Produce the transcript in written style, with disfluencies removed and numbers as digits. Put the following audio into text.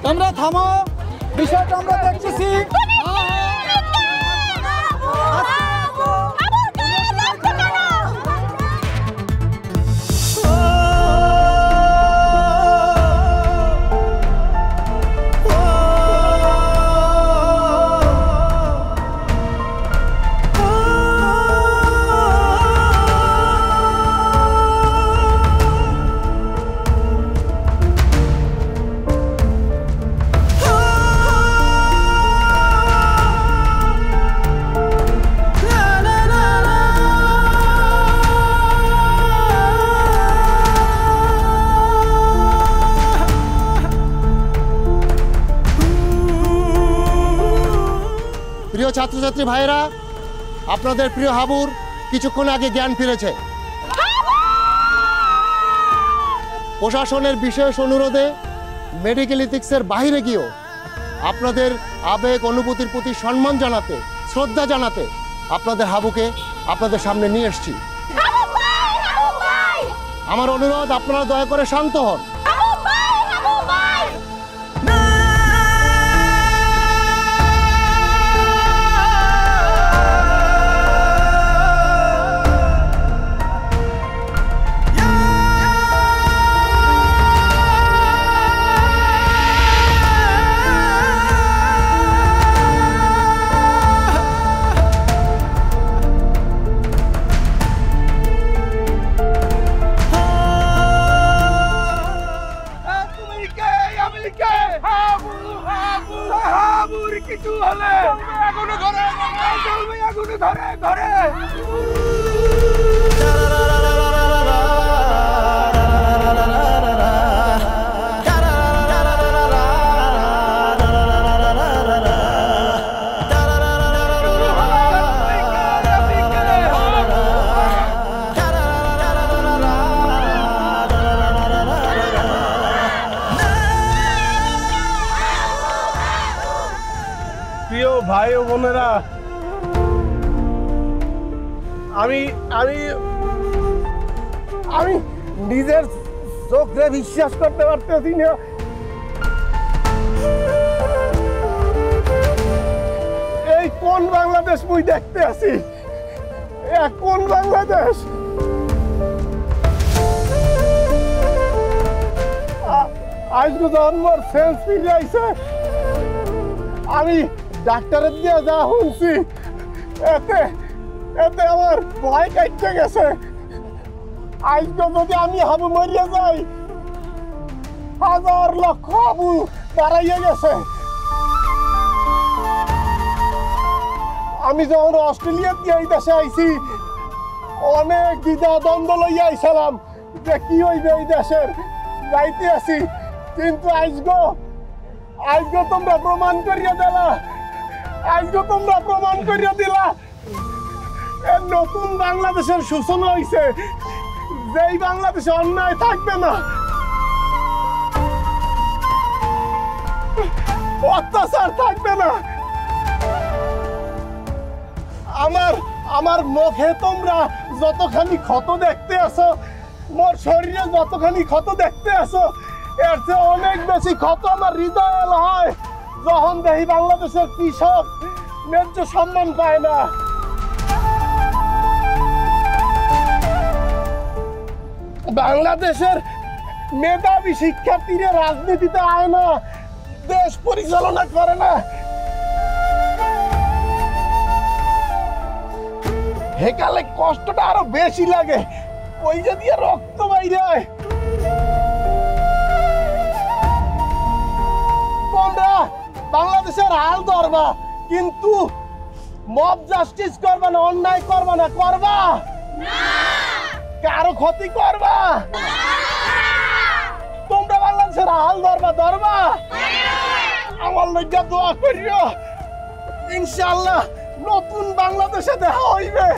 তোমরা থামো, বিষয়টা আমরা দেখতেছি। প্রিয় ছাত্রছাত্রী ভাইয়েরা, আপনাদের প্রিয় হাবুর কিছুক্ষণ আগে জ্ঞান ফিরেছে। প্রশাসনের বিশেষ অনুরোধে মেডিকেল ইথিক্সের বাইরে গিয়েও আপনাদের আবেগ অনুভূতির প্রতি সম্মান জানাতে, শ্রদ্ধা জানাতে আপনাদের হাবুকে আপনাদের সামনে নিয়ে এসেছি। আমার অনুরোধ, আপনারা দয়া করে শান্ত হন। কিছু হলে এখনো ঘরে এখনো ঘরে ঘরে প্রিয় ভাই ও বোনেরা, আমি আমি আমি নিজের চোখে বিশ্বাস করতে পারতেছি না। এই কোন বাংলাদেশ মুই দেখতে আছি? কোন বাংলাদেশ? আজকে যখন মোর সেন্স ফিরে আইছে, আমি ডাক্তারের দিয়ে যা শুনছি, এতে এতে আমার ভয় কাটতে গেছে। আজকে যদি আমি হাবু মরিয়া যাই, হাজার লক্ষ হাবু দাঁড়াইয়া গেছে। আমি যখন অস্ট্রেলিয়া দিয়ে এই দেশে আইছি, অনেক দ্বিধা দ্বন্দ্ব লইয়া আইছিলাম যে কি হইবে এই দেশের, যাইতে আছি। কিন্তু আজকে তোমরা প্রমাণ করিয়া দিলা, আজকে তোমরা প্রমাণ করিয়া দিলা নতুন বাংলাদেশের সূচনা হইছে, যেই বাংলাদেশে অন্যায় থাকবে না, অত্যাচার থাকবে না। আমার মুখে তোমরা যতখানি ক্ষত দেখতে আসো, মোর শরীরে যতখানি ক্ষত দেখতে আসো, এর চেয়ে অনেক বেশি ক্ষত আমার হৃদয়ে হয় যখন দেখি বাংলাদেশের কৃষক ন্যায্য সম্মান পায় না। বাংলাদেশের মেধাবী শিক্ষার্থীরা রাজনীতিতে আয় না, দেশ পরিচালনা করে না। হেকালে কষ্টটা আরো বেশি লাগে, ওই যে দিয়ে রক্ত বাইরে হয়। তোমরা বাংলাদেশের হাল ধরবা, কিন্তু মব জাস্টিস করবা না, অন্যায় করবা না। করবা কারো ক্ষতি করবা? তোমরা বাংলাদেশের হাল ধরবা। আমার লজ্জা দোয়া করিও, ইনশাআল্লাহ নতুন বাংলাদেশে দেখা হইবে।